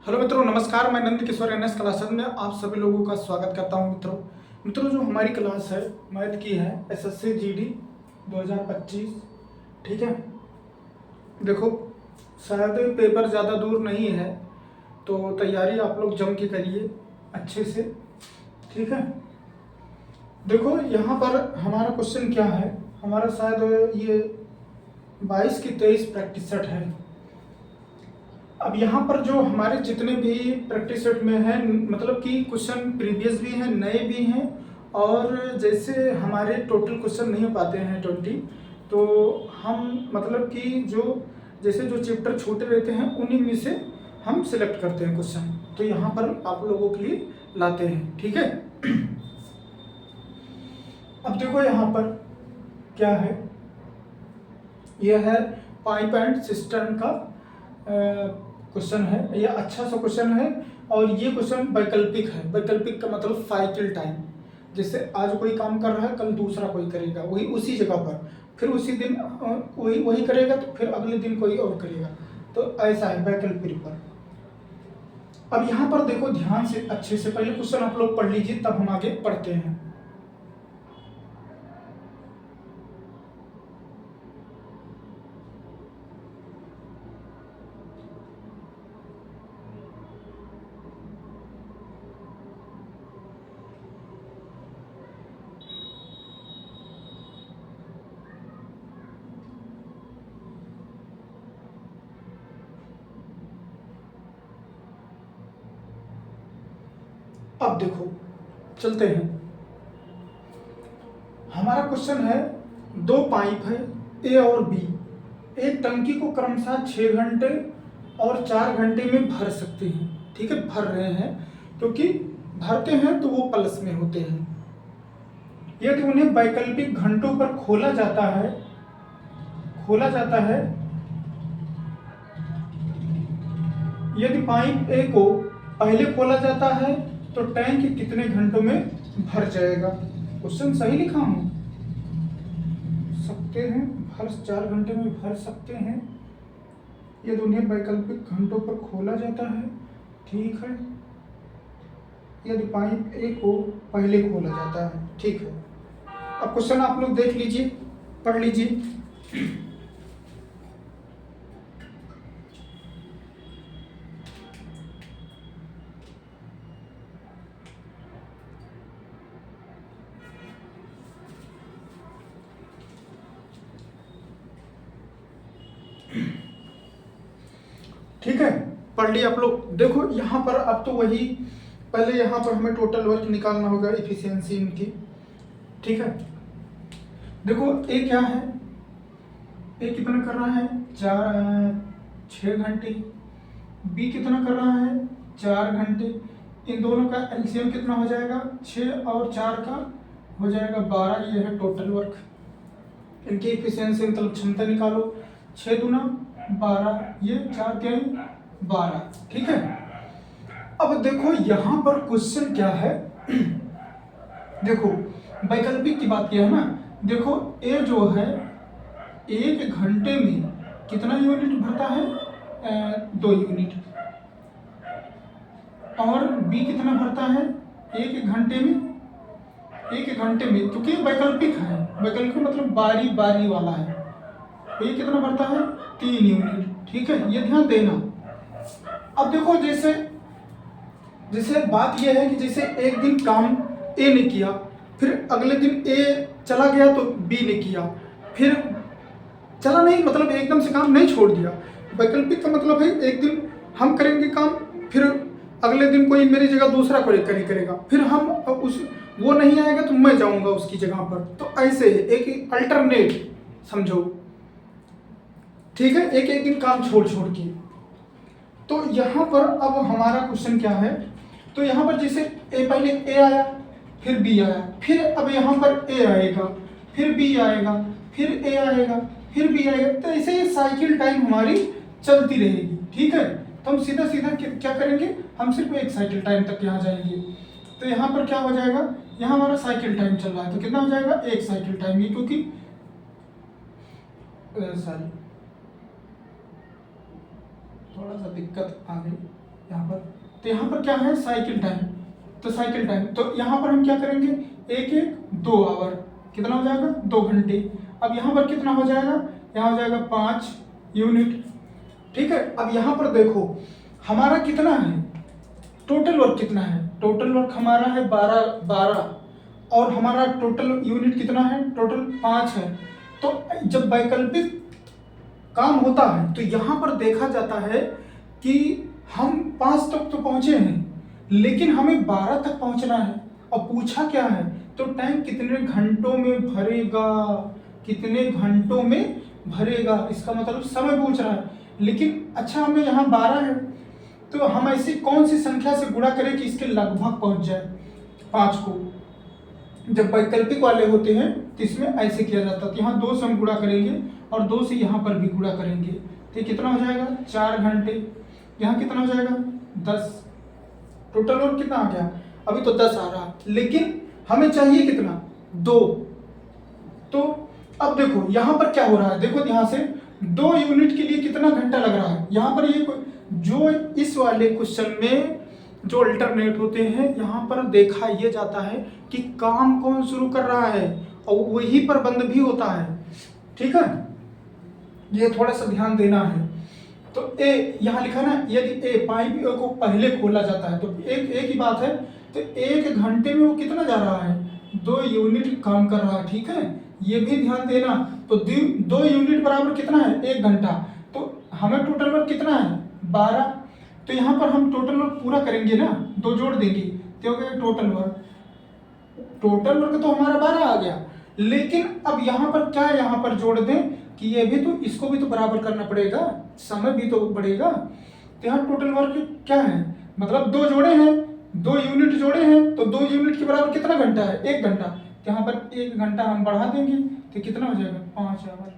Hello मित्रों, नमस्कार। मैं नंद किशोर एनएस क्लासेस में आप सभी लोगों का स्वागत करता हूं। मित्रों जो हमारी क्लास है मैथ की है, एसएससी जीडी 2025। ठीक है, देखो शायद पेपर ज़्यादा दूर नहीं है, तो तैयारी आप लोग जम के करिए अच्छे से। ठीक है, देखो यहाँ पर हमारा क्वेश्चन क्या है। हमारा शायद ये 22 की 23 प्रैक्टिस सेट है। अब यहाँ पर जो हमारे जितने भी प्रैक्टिस सेट में है, मतलब कि क्वेश्चन प्रीवियस भी हैं, नए भी हैं, और जैसे हमारे टोटल क्वेश्चन नहीं हो पाते हैं 20, तो हम मतलब कि जो जैसे जो चैप्टर छोटे रहते हैं उन्हीं में से हम सिलेक्ट करते हैं क्वेश्चन, तो यहाँ पर आप लोगों के लिए लाते हैं। ठीक है, अब देखो यहाँ पर क्या है, यह है पाइप एंड सिस्टम का क्वेश्चन है। यह अच्छा सा क्वेश्चन है, और ये क्वेश्चन वैकल्पिक है। वैकल्पिक का मतलब साइकिल टाइम, जैसे आज कोई काम कर रहा है, कल दूसरा कोई करेगा वही उसी जगह पर, फिर उसी दिन वही करेगा, तो फिर अगले दिन कोई और करेगा, तो ऐसा है वैकल्पिक पर। अब यहाँ पर देखो ध्यान से, अच्छे से पहले क्वेश्चन आप लोग पढ़ लीजिए, तब हम आगे पढ़ते हैं। अब देखो चलते हैं, हमारा क्वेश्चन है, दो पाइप है ए और बी, एक टंकी को क्रमशः 6 घंटे और 4 घंटे में भर सकते हैं। ठीक है, भर रहे हैं, क्योंकि भरते हैं तो वो प्लस में होते हैं। यदि उन्हें वैकल्पिक घंटों पर खोला जाता है, यदि पाइप ए को पहले खोला जाता है तो टैंक कितने घंटों में भर जाएगा। क्वेश्चन सही लिखा हूं, सकते हैं भर 4 घंटे में भर सकते हैं, यदि उन्हें वैकल्पिक घंटों पर खोला जाता है। ठीक है, यदि पाइप ए को पहले खोला जाता है। ठीक है, अब क्वेश्चन आप लोग देख लीजिए, पढ़ लीजिए। ठीक है, पढ़ लिया आप लोग। देखो यहाँ पर अब तो वही, पहले यहाँ पर हमें टोटल वर्क निकालना होगा, एफिशिएंसी इनकी। ठीक है, देखो ए क्या है, ए कितना कर रहा है 6 घंटे, बी कितना कर रहा है 4 घंटे। इन दोनों का एलसीएम कितना हो जाएगा, 6 और 4 का हो जाएगा 12। ये है टोटल वर्क, इनकी एफिशिएंसी मतलब क्षमता निकालो। 6 दूना 12, ये 4 के 12। ठीक है, अब देखो यहाँ पर क्वेश्चन क्या है देखो वैकल्पिक की बात किया है ना। देखो ए जो है 1 घंटे में कितना यूनिट भरता है, 2 यूनिट, और बी कितना भरता है 1 घंटे में, क्योंकि वैकल्पिक है, वैकल्पिक मतलब बारी बारी वाला है। ये कितना भरता है 3 यूनिट। ठीक है, ये ध्यान देना। अब देखो जैसे बात यह है कि जैसे एक दिन काम ए ने किया, फिर अगले दिन ए चला गया तो बी ने किया, फिर चला नहीं, मतलब एकदम से काम नहीं छोड़ दिया। वैकल्पिक का मतलब है एक दिन हम करेंगे काम, फिर अगले दिन कोई मेरी जगह दूसरा कोई करेगा, फिर हम वो नहीं आएगा तो मैं जाऊंगा उसकी जगह पर। तो ऐसे एक अल्टरनेट समझो। ठीक है, एक दिन काम छोड़ के। तो यहाँ पर अब हमारा क्वेश्चन क्या है, तो यहाँ पर जैसे पहले ए आया, फिर बी आया, फिर अब यहाँ पर ए आएगा, फिर बी आएगा, फिर ए आएगा, फिर बी आएगा, तो ऐसे ये साइकिल टाइम हमारी चलती रहेगी। ठीक है, तो हम सीधा क्या करेंगे, हम सिर्फ एक साइकिल टाइम तक यहाँ जाएंगे। तो यहाँ पर क्या हो जाएगा, यहाँ हमारा साइकिल टाइम चल रहा है, तो कितना हो जाएगा 1 साइकिल टाइम, ये क्योंकि सॉरी थोड़ा सा दिक्कत आ गई। यहाँ पर, तो यहाँ पर क्या है साइकिल टाइम, तो साइकिल टाइम, तो यहाँ पर हम क्या करेंगे, एक एक 2 आवर, कितना हो जाएगा 2 घंटे। अब यहाँ पर कितना हो जाएगा, यहाँ हो जाएगा 5 यूनिट। ठीक है, अब यहाँ पर देखो हमारा कितना है, टोटल वर्क कितना है, टोटल वर्क हमारा है 12 और हमारा टोटल यूनिट कितना है, टोटल 5 है। तो जब वैकल्पिक काम होता है तो यहाँ पर देखा जाता है कि हम 5 तक तो पहुंचे हैं लेकिन हमें 12 तक पहुंचना है। और पूछा क्या है, तो टैंक कितने घंटों में भरेगा, कितने घंटों में भरेगा, इसका मतलब समय पूछ रहा है। लेकिन अच्छा हमें यहाँ 12 है, तो हम ऐसी कौन सी संख्या से गुणा करें कि इसके लगभग पहुंच जाए 5 को। जब वैकल्पिक वाले होते हैं तो इसमें ऐसे किया जाता है, तो यहाँ 2 से हम गुणा करेंगे और 2 से यहाँ पर भी गुणा करेंगे, तो कितना हो जाएगा 4 घंटे। यहाँ कितना हो जाएगा 10, टोटल और कितना आ गया, अभी तो 10 आ रहा, लेकिन हमें चाहिए कितना 2। तो अब देखो यहाँ पर क्या हो रहा है, देखो यहाँ से 2 यूनिट के लिए कितना घंटा लग रहा है। यहाँ पर ये जो इस वाले क्वेश्चन में जो अल्टरनेट होते हैं यहाँ पर देखा ये जाता है कि काम कौन शुरू कर रहा है और वही पर बंद भी होता है। ठीक है, ये थोड़ा सा ध्यान देना है। तो ए यहाँ लिखा ना, यदि ए पाइप को पहले खोला जाता है तो एक ही बात है, तो 1 घंटे में वो कितना जा रहा है, 2 यूनिट काम कर रहा है। ठीक है, ये भी ध्यान देना। तो 2 यूनिट बराबर कितना है 1 घंटा, तो हमें टोटल वर्क कितना है 12। तो यहाँ पर हम टोटल वर्क पूरा करेंगे ना, 2 जोड़ देंगे तो हो गया टोटल वर्क। टोटल वर्क तो हमारा 12 आ गया, लेकिन अब यहाँ पर क्या है, यहाँ पर जोड़ दें कि ये भी तो इसको भी तो बराबर करना पड़ेगा, समय भी तो बढ़ेगा। तो यहाँ टोटल वर्क क्या है, मतलब 2 जोड़े हैं, 2 यूनिट जोड़े हैं, तो 2 यूनिट के बराबर कितना घंटा है 1 घंटा। तो यहाँ पर 1 घंटा हम बढ़ा देंगे तो कितना हो जाएगा 5 आवर।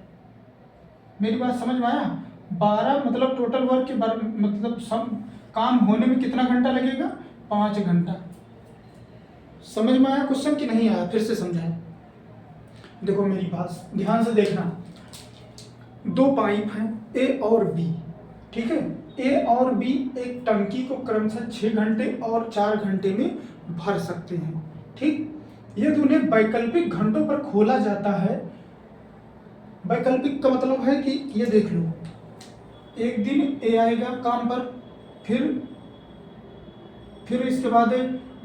मेरी बात समझ में आया, 12 मतलब टोटल वर्क के मतलब सब काम होने में कितना घंटा लगेगा 5 घंटा। समझ में आया क्वेश्चन कि नहीं आया, फिर से समझाएं। देखो मेरी बात ध्यान से देखना, 2 पाइप हैं ए और बी। ठीक है, ए और बी एक टंकी को क्रमशः 6 घंटे और 4 घंटे में भर सकते हैं। ठीक, यदि उन्हें वैकल्पिक घंटों पर खोला जाता है, वैकल्पिक का मतलब है कि ये देख लो, एक दिन ए आएगा काम पर, फिर इसके बाद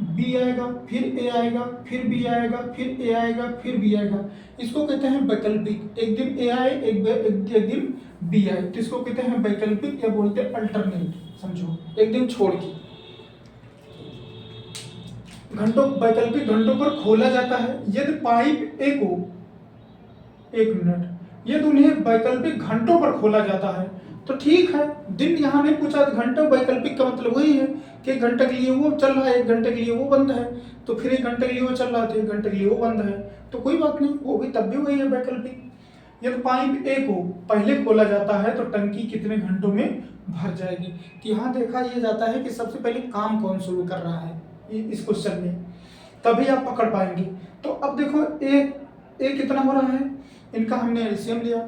बी आएगा, फिर ए आएगा, फिर बी आएगा, फिर ए आएगा, फिर बी आएगा। इसको कहते हैं वैकल्पिक। एक दिन ए आए, एक दिन बी आए, तो इसको कहते हैं वैकल्पिक या बोलते हैं अल्टरनेट। समझो, एक दिन छोड़ के घंटों, वैकल्पिक घंटों पर खोला जाता है यदि पाइप ए को, 1 मिनट, यदि उन्हें वैकल्पिक घंटों पर खोला जाता है तो ठीक है, दिन यहाँ नहीं पूछा, घंटों वैकल्पिक का मतलब वही है कि 1 घंटे के लिए वो चल रहा है, 1 घंटे के लिए वो बंद है, तो फिर 1 घंटे के लिए वो चल रहा है तो 1 घंटे के लिए वो बंद है, तो कोई बात नहीं, वो भी तब भी वही है वैकल्पिक। यदि पाइप ए को पहले खोला जाता है तो टंकी कितने घंटों में भर जाएगी। तो यहाँ देखा यह जाता है कि सबसे पहले काम कौन शुरू कर रहा है इस क्वेश्चन में, तभी आप पकड़ पाएंगे। तो अब देखो ए कितना हो रहा है, इनका हमने एलसीएम लिया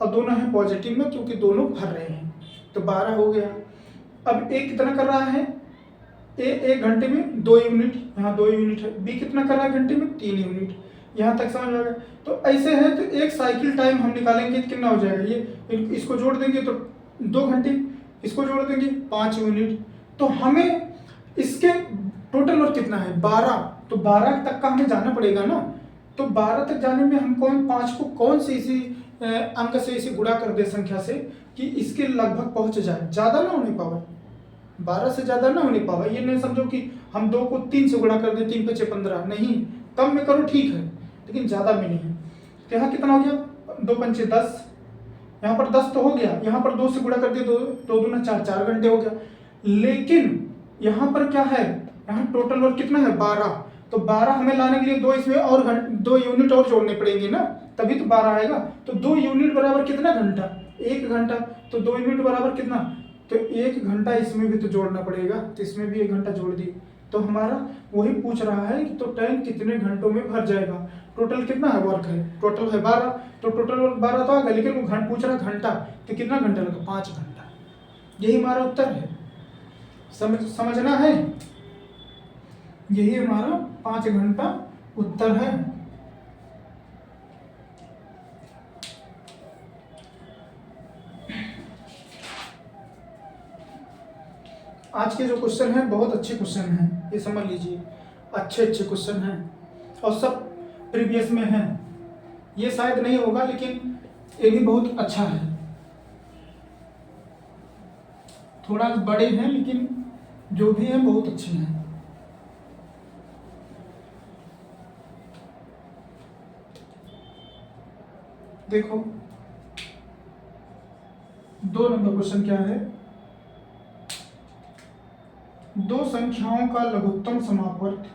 और दोनों हैं पॉजिटिव में क्योंकि दोनों भर रहे हैं, तो 12 हो गया। अब ए कितना कर रहा है, ए 1 घंटे में 2 यूनिट, यहाँ 2 यूनिट है। बी कितना कर रहा है घंटे में 3 यूनिट। यहाँ तक समझ आ गया। तो ऐसे है, तो एक साइकिल टाइम हम निकालेंगे तो कितना हो जाएगा, ये इसको जोड़ देंगे तो 2 घंटे, इसको जोड़ देंगे 5 यूनिट। तो हमें इसके टोटल वर्क कितना है 12, तो 12 तक का हमें जाना पड़ेगा ना। तो 12 तक जाने में हम 5 को कौन से इसी अंक से इसे गुणा कर दे संख्या से कि इसके लगभग पहुंच जाए, ज़्यादा ना होने पावे, 12 से ज़्यादा ना होने पावे। ये नहीं समझो कि हम 2 को 3 से गुणा कर दें, 3 × 5 = 15, नहीं, कम में करो ठीक है लेकिन ज़्यादा में नहीं। तो यहाँ कितना हो गया 2 × 5 = 10, यहाँ पर 10 तो हो गया, यहाँ पर 2 से गुणा कर दिए, 2 दूना 4, 4 घंटे हो गया। लेकिन यहाँ पर क्या है, यहाँ टोटल वर्क कितना है 12, तो 12 हमें लाने के लिए 2 इसमें और 2 यूनिट और जोड़ने पड़ेंगे ना, तभी तो 12 आएगा। तो 2 यूनिट बराबर कितना घंटा, 1 घंटा, तो 2 यूनिट बराबर कितना, तो 1 घंटा इसमें भी तो जोड़ना पड़ेगा, तो इसमें भी 1 घंटा जोड़ दी। तो हमारा वही पूछ रहा है कि तो टैंक कितने घंटों में भर जाएगा। टोटल कितना है वर्क है, टोटल है 12, तो टोटल वर्क 12 तो आ गया, लेकिन वो पूछ रहा घंटा, तो कितना घंटा लगा 5 घंटा। यही हमारा उत्तर है। समझना है। यही हमारा 5 घंटा उत्तर है। आज के जो क्वेश्चन हैं बहुत अच्छे क्वेश्चन हैं, ये समझ लीजिए, अच्छे क्वेश्चन हैं और सब प्रीवियस में हैं। ये शायद नहीं होगा लेकिन ये भी बहुत अच्छा है। थोड़ा बड़े हैं लेकिन जो भी हैं बहुत अच्छे हैं। देखो 2 नंबर क्वेश्चन क्या है, दो संख्याओं का लघुत्तम समापवर्त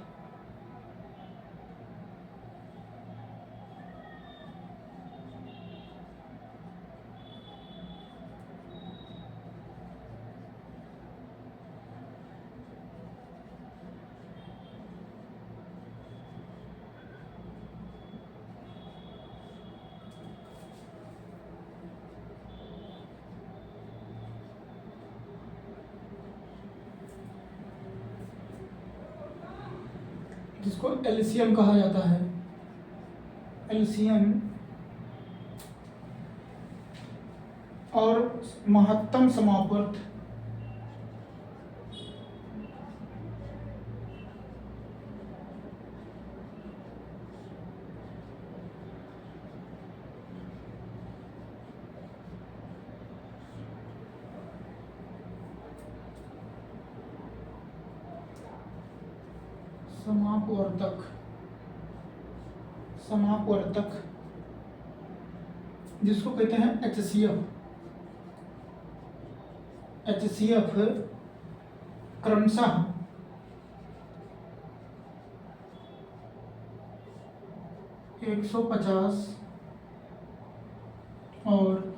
जिसको एलसीएम कहा जाता है, एलसीएम और महत्तम समापवर्त समापवर्तक जिसको कहते हैं एचसीएफ क्रमशः एक 150 और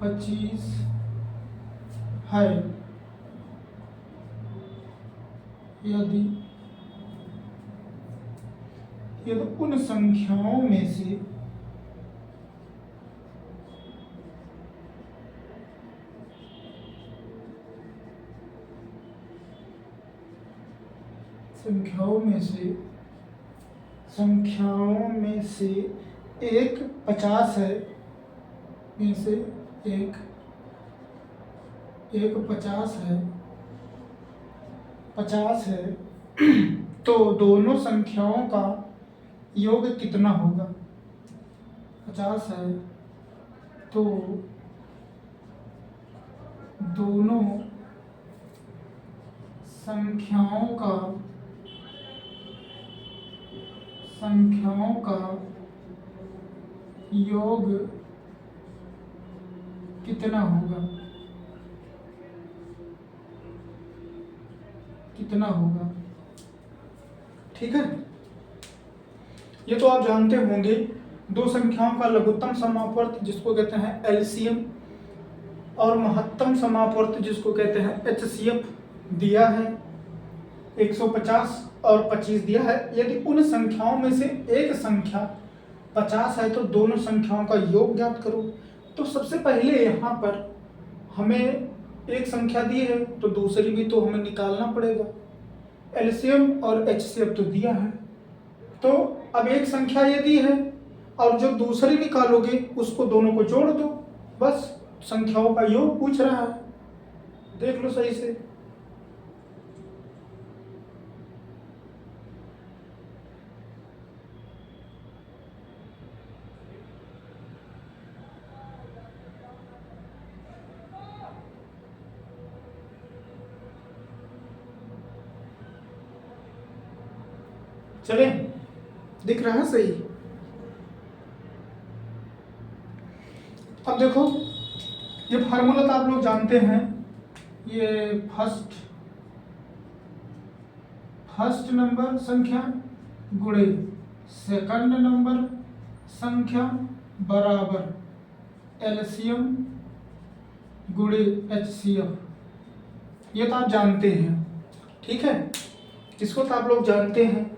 25 है। यदि उन संख्याओं में से एक 50 है, में से एक 50 है तो दोनों संख्याओं का योग कितना होगा? 50 है तो दोनों संख्याओं का योग कितना होगा? ठीक है, ये तो आप जानते होंगे। दो संख्याओं का लघुत्तम समापवर्त जिसको कहते हैं एलसीएम और महत्तम समापवर्त जिसको कहते हैं एचसीएफ दिया है। 150 और 25 दिया है। यदि उन संख्याओं में से एक संख्या 50 है तो दोनों संख्याओं का योग ज्ञात करो। तो सबसे पहले यहाँ पर हमें एक संख्या दी है तो दूसरी भी तो हमें निकालना पड़ेगा। एलसीएम और एचसीएफ तो दिया है, तो अब एक संख्या ये दी है और जो दूसरी निकालोगे उसको दोनों को जोड़ दो, बस संख्याओं का योग पूछ रहा है, देख लो सही से। चले, दिख रहा है सही। अब देखो ये फार्मूला तो आप लोग जानते हैं, ये फर्स्ट नंबर संख्या गुणे सेकंड नंबर संख्या बराबर एलसीएम गुणे एचसीएफ, ये तो आप जानते हैं। ठीक है, इसको तो आप लोग जानते हैं।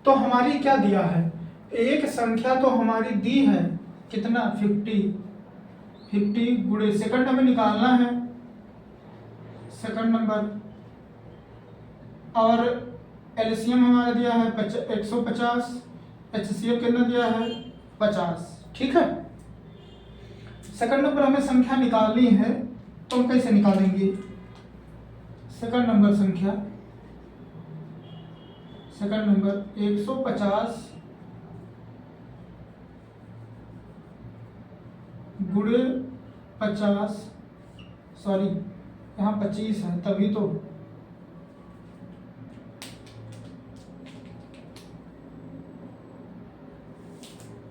तो हमारी क्या दिया है, एक संख्या तो हमारी दी है कितना 50 50 गुणे सेकंड हमें निकालना है, सेकंड नंबर, और एलसीएम हमारा दिया है 150, एचसीएफ कितना दिया है 50। ठीक है, सेकंड नंबर हमें संख्या निकालनी है, तो हम कैसे निकालेंगे? सेकंड नंबर संख्या, सेकंड नंबर 150 गुणे 50, सॉरी यहाँ 25 है तभी तो,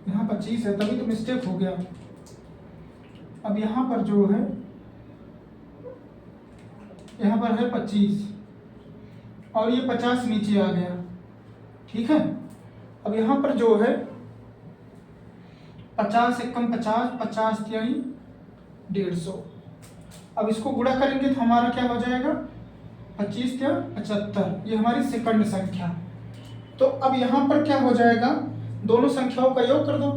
यहाँ 25 है तभी तो मिस्टेक हो गया। अब यहाँ पर जो है, यहाँ पर है 25 और ये 50 नीचे आ गया। ठीक है, अब यहाँ पर जो है 50 से कम 50, 50 यानी 150। अब इसको गुणा करेंगे तो हमारा क्या हो जाएगा? 25 या 75, ये हमारी सेकंड संख्या। तो अब यहाँ पर क्या हो जाएगा? दोनों संख्याओं का योग कर दो।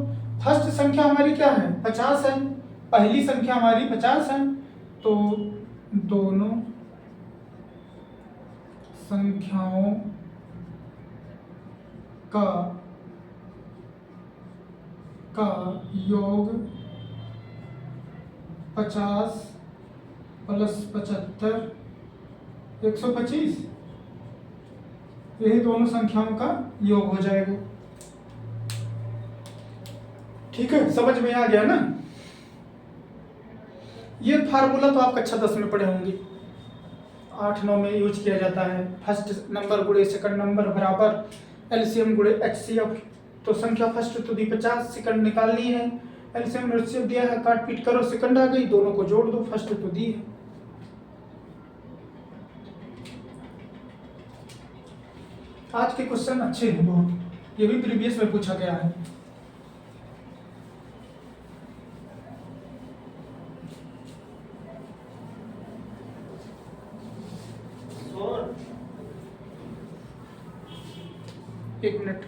फर्स्ट संख्या हमारी क्या है? 50 है, पहली संख्या हमारी 50 है, तो दोनों संख्याओं का योग 50 प्लस 75 125, यही दोनों संख्याओं का योग हो जाएगा। ठीक है, समझ में आ गया ना? ये फार्मूला तो आप कक्षा 10 में पढ़े होंगे, 8-9 में यूज किया जाता है। फर्स्ट नंबर गुणे सेकंड नंबर बराबर एलसीएम गुणे एचसीएफ। तो संख्या फर्स्ट तो दी 50, सेकंड निकालनी है, एलसीएम एचसीएफ दिया है, काट पीट करो, सेकंड आ गई, दोनों को जोड़ दो, फर्स्ट तो दी है। आज के क्वेश्चन अच्छे हैं बहुत, ये भी प्रीवियस में पूछा गया है। एक मिनट,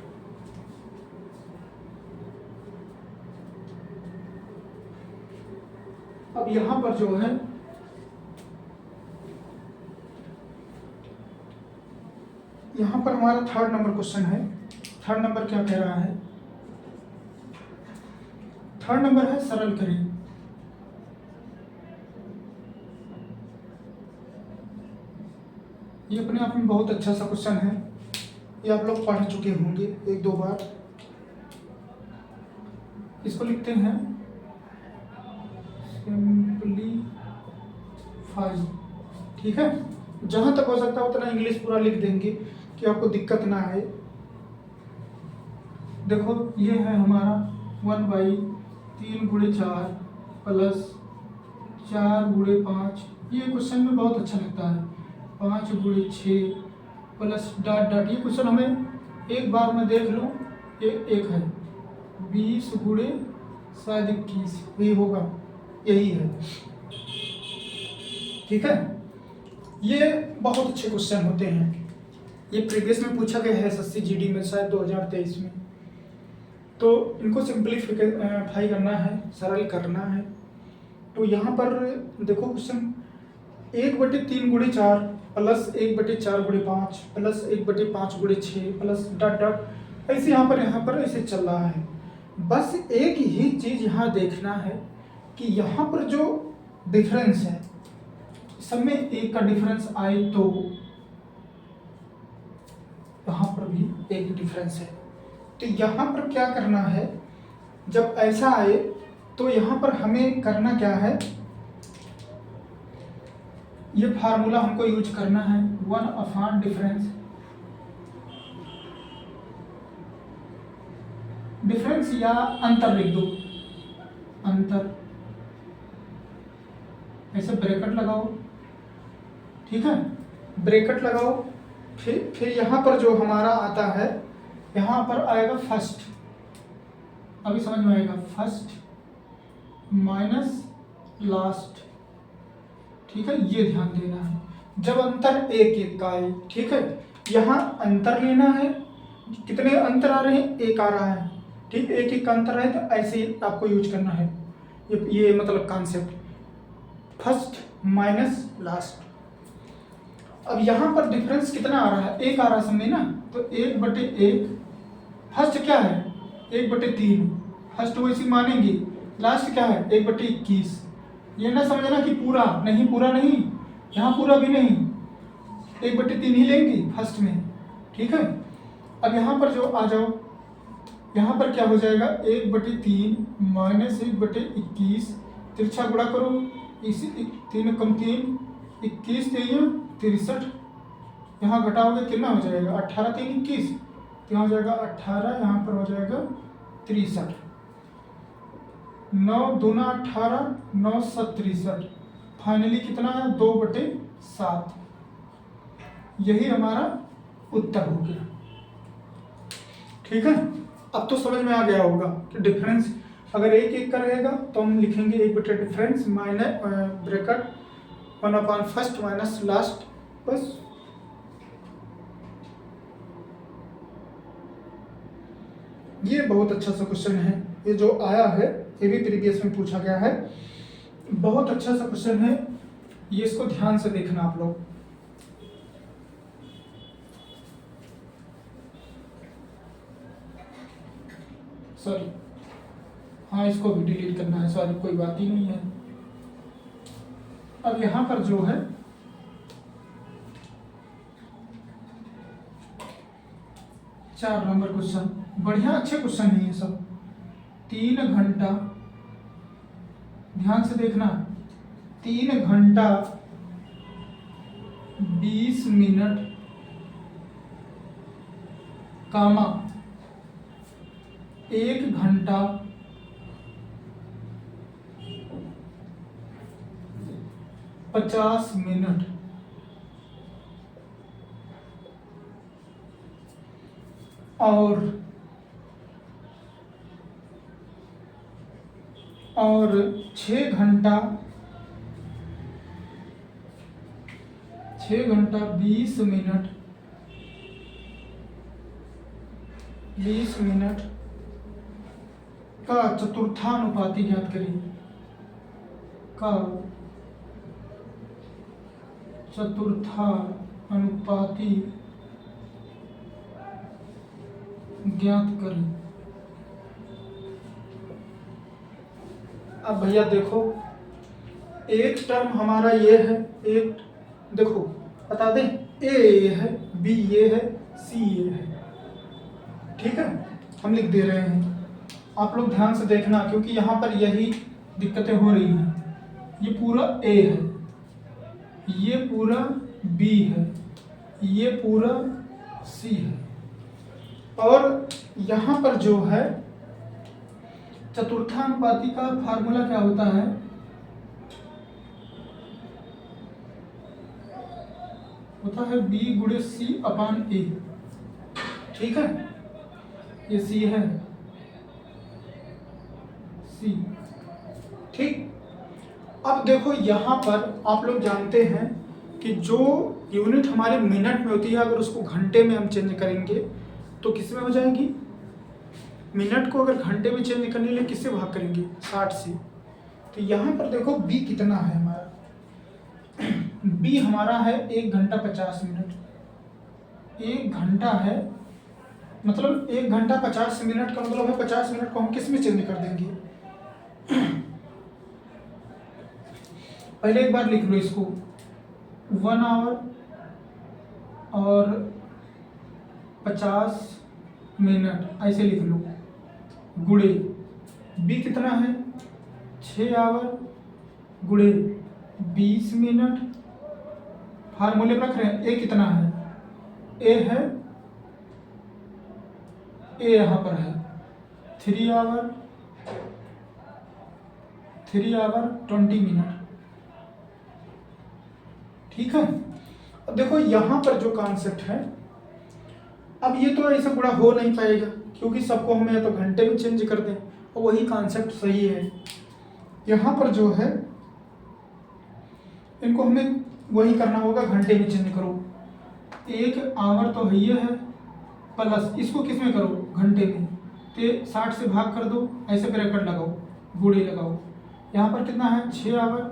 अब यहां पर जो है यहां पर हमारा थर्ड नंबर क्वेश्चन है। थर्ड नंबर क्या कह रहा है? थर्ड नंबर है सरल करें। ये अपने आप में बहुत अच्छा सा क्वेश्चन है, ये आप लोग पढ़ चुके होंगे 1-2 बार। इसको लिखते हैं सिंपलीफाई। ठीक है, जहां तक हो सकता है उतना इंग्लिश पूरा लिख देंगे कि आपको दिक्कत ना आए। देखो ये है हमारा 1/3 गुणे 4 प्लस 4 गुणे 5। ये क्वेश्चन में बहुत अच्छा लगता है। 5 गुणे 6 प्लस डॉट डॉट। ये क्वेश्चन हमें एक बार में देख लो, ये एक है 20 गुणे शायद 21, यही होगा, यही है। ठीक है, ये बहुत अच्छे क्वेश्चन होते हैं। ये प्रीवियस में पूछा गया है एसएससी जीडी में, शायद 2023 में। तो इनको सिंपलीफाई करना है, सरल करना है। तो यहाँ पर देखो क्वेश्चन 1/3 गुणे 4 प्लस 1/4 गुणे 5 प्लस 1/5 गुणे 6 प्लस डॉट डॉट, ऐसे यहाँ पर ऐसे चल रहा है। बस एक ही चीज़ यहाँ देखना है कि यहाँ पर जो डिफरेंस है, सब में एक का डिफरेंस आए तो यहाँ पर भी एक डिफरेंस है। तो यहाँ पर क्या करना है, जब ऐसा आए तो यहाँ पर हमें करना क्या है, ये फार्मूला हमको यूज करना है 1/डिफरेंस। डिफरेंस या अंतर लिख दो, अंतर, ऐसे ब्रैकेट लगाओ। ठीक है, ब्रैकेट लगाओ। फिर यहाँ पर जो हमारा आता है, यहाँ पर आएगा फर्स्ट, अभी समझ में आएगा, फर्स्ट माइनस लास्ट। ठीक है, ये ध्यान देना है जब अंतर एक का आए। ठीक है, यहाँ अंतर लेना है, कितने अंतर आ रहे हैं, एक आ रहा है। ठीक, एक का अंतर है, तो ऐसे ही आपको यूज करना है। ये मतलब कॉन्सेप्ट, फर्स्ट माइनस लास्ट। अब यहाँ पर डिफरेंस कितना आ रहा है, एक आ रहा है समझे ना, तो 1/1, फर्स्ट क्या है 1/3, फर्स्ट वो इसी मानेंगे, लास्ट क्या है 1/21। ये ना समझना कि पूरा नहीं, पूरा नहीं, यहाँ पूरा भी नहीं, 1/3 ही लेंगे फर्स्ट में, ठीक है। अब यहाँ पर जो आ जाओ, यहाँ पर क्या हो जाएगा 1/3 माइनस 1/21, तिरछा गुणा करो, इसी 3 कम 3 21 63, यहाँ घटाओगे कितना हो जाएगा 18 3 21, तो यहाँ हो जाएगा 18, यहाँ पर हो जाएगा 63, 9 दूना 18, 9 7 63, फाइनली कितना है 2/7। यही हमारा उत्तर हो गया, ठीक है। अब तो समझ में आ गया होगा कि डिफरेंस अगर एक एक का रहेगा तो हम लिखेंगे 1 difference minus bracket 1/1 minus last, बस। ये बहुत अच्छा सा क्वेश्चन है, ये जो आया है ये भी प्रीवियस में पूछा गया है, बहुत अच्छा सा क्वेश्चन है, ये इसको ध्यान से देखना आप लोग। सॉरी, हाँ इसको भी डिलीट करना है, सॉरी कोई बात ही नहीं है। अब यहाँ पर जो है चार नंबर क्वेश्चन, बढ़िया अच्छे क्वेश्चन है ये सब। 3 घंटा, ध्यान से देखना, 3 घंटा 20 मिनट कामा 1 घंटा 50 मिनट और 6 घंटा 20 मिनट 20 मिनट का चतुर्थानुपाती ज्ञात करें, का चतुर्थानुपाती ज्ञात करें। अब भैया देखो, एक टर्म हमारा ये है, एक देखो बता दें, ए है, बी ये है, सी ये है, ठीक है, हम लिख दे रहे हैं, आप लोग ध्यान से देखना क्योंकि यहाँ पर यही दिक्कतें हो रही हैं। ये पूरा ए है, ये पूरा बी है, ये पूरा सी है, और यहाँ पर जो है चतुर्थानुपाती का फार्मूला क्या होता है, होता है बी गुणे सी अपान ए, ठीक है, ये सी है, सी, ठीक। अब देखो यहाँ पर आप लोग जानते हैं कि जो यूनिट हमारे मिनट में होती है, अगर उसको घंटे में हम चेंज करेंगे तो किस में हो जाएगी, मिनट को अगर घंटे में चेंज करने के लिए किससे भाग करेंगे 60 से। तो यहाँ पर देखो बी कितना है हमारा, बी हमारा है 1 घंटा 50 मिनट, 1 घंटा है मतलब 1 घंटा 50 मिनट का मतलब है 50 मिनट को हम किस में चेंज कर देंगे, पहले एक बार लिख लो इसको, 1 आवर और 50 मिनट ऐसे लिख लो, गुणे बी कितना है 6 आवर गुणे 20 मिनट, फार्मूले पर रख रहे हैं, ए कितना है, ए है, ए यहाँ पर है 3 आवर 20 मिनट, ठीक है। अब देखो यहाँ पर जो कॉन्सेप्ट है, अब ये तो ऐसा पूरा हो नहीं पाएगा क्योंकि सबको हमें या तो घंटे में चेंज कर दें, और वही कॉन्सेप्ट सही है। यहाँ पर जो है इनको हमें वही करना होगा, घंटे में चेंज करो, 1 आवर तो है ये है, प्लस इसको किस में करो घंटे में, तो 60 से भाग कर दो, ऐसे ब्रैकेट लगाओ, गुणे लगाओ, यहाँ पर कितना है 6 आवर,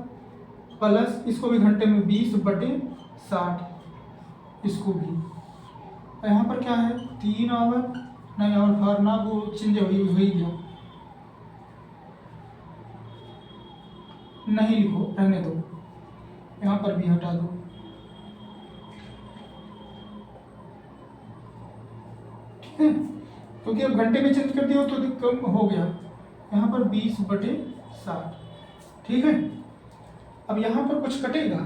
प्लस इसको भी घंटे में 20/60 इसको भी। यहाँ पर क्या है 3 आवर, नहीं और फॉर्मूला वो चेंज हो ही गया, नहीं लिखो, रहने दो, यहाँ पर भी हटा दो। ठीक है, क्योंकि अब घंटे में चेंज कर दिया तो कम हो गया। यहाँ पर 20/60। ठीक है, अब यहाँ पर कुछ कटेगा,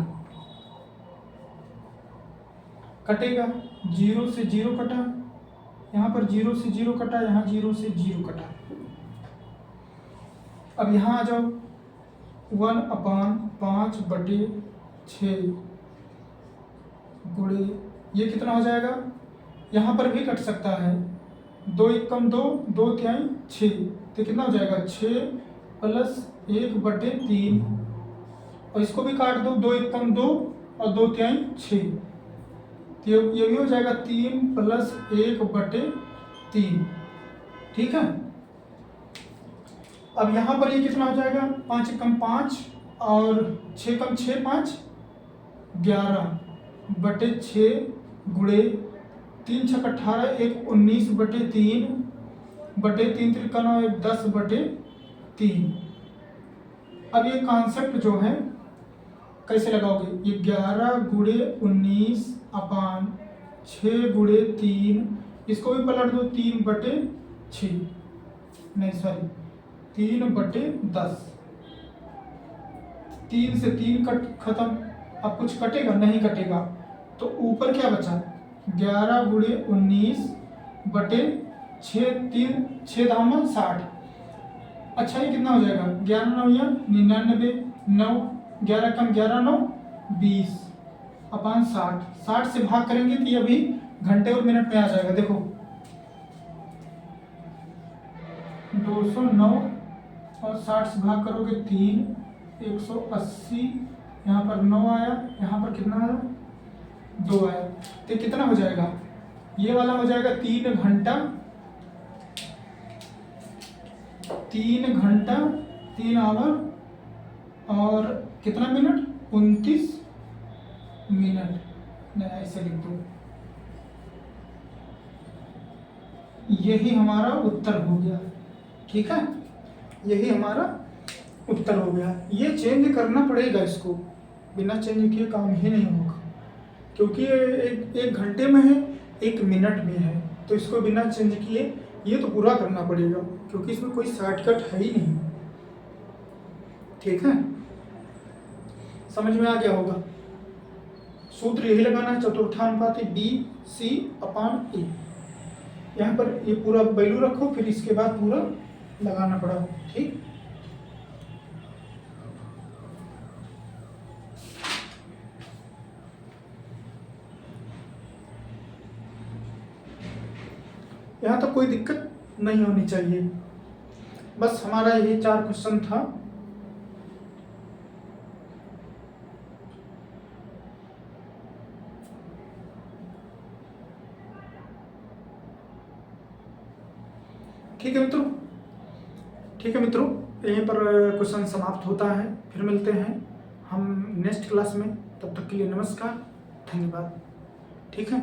0 से 0 कटा, यहाँ पर 0 से 0 कटा, यहाँ 0 से 0 कटा। अब यहाँ आ जाओ, 1/5/6 गुणे, ये कितना हो जाएगा, यहाँ पर भी कट सकता है, 2 एकम 2, 2 तिहाई 6, तो कितना हो जाएगा 6 प्लस 1/3, और इसको भी काट दो, 2 एकम 2 और 2 तिहाई 6, तो ये भी हो जाएगा 3 प्लस 1/3। ठीक है, अब यहाँ पर ये कितना हो जाएगा, 5 एकम 5 और 6 एकम 6, 5 11/6 गुणे 3 छक 18, 1 19/3, 3 त्रिका 9, 1 10/3। अब ये कॉन्सेप्ट जो है कैसे लगाओगे, ये 11 गुणे 19/6 गुणे 3, इसको भी पलट दो, 3/6, नहीं सॉरी 3/10, 3 से 3 कट खत्म। अब कुछ कटेगा, नहीं कटेगा, तो ऊपर क्या बचा, 11 गुणे 19/6, 3 6 धामा 60। अच्छा ये कितना हो जाएगा, 11 9 या 99, 9 11 कम 11 9 20/60। 60 से भाग करेंगे तो ये अभी घंटे और मिनट में आ जाएगा। देखो 209 और 60 से भाग करोगे 3, 180, यहाँ पर 9 आया, यहाँ पर कितना आया 2 आया, तो कितना हो जाएगा, ये वाला हो जाएगा 3 घंटा 3 आवर और कितना मिनट, 29 मिनट, नहीं ऐसे लिख दो। यही हमारा उत्तर हो गया। ठीक है, यही हमारा उत्तर हो गया। ये चेंज करना पड़ेगा, इसको बिना चेंज किए काम ही नहीं होगा, क्योंकि एक घंटे में है, 1 मिनट में है, तो इसको बिना चेंज किए ये तो पूरा करना पड़ेगा, क्योंकि इसमें कोई शॉर्टकट है ही नहीं। ठीक है, समझ में आ गया होगा। सूत्र यही लगाना है, चतुर्थानुपाती BC/A। यहाँ पर ये पूरा वैल्यू रखो, फिर इसके बाद पूरा लगाना पड़ा। ठीक, यहाँ तक कोई दिक्कत नहीं होनी चाहिए। बस हमारा यही 4 क्वेश्चन था। ठीक है मित्रों, यहीं पर क्वेश्चन समाप्त होता है। फिर मिलते हैं हम नेक्स्ट क्लास में, तब तक के लिए नमस्कार, धन्यवाद। ठीक है।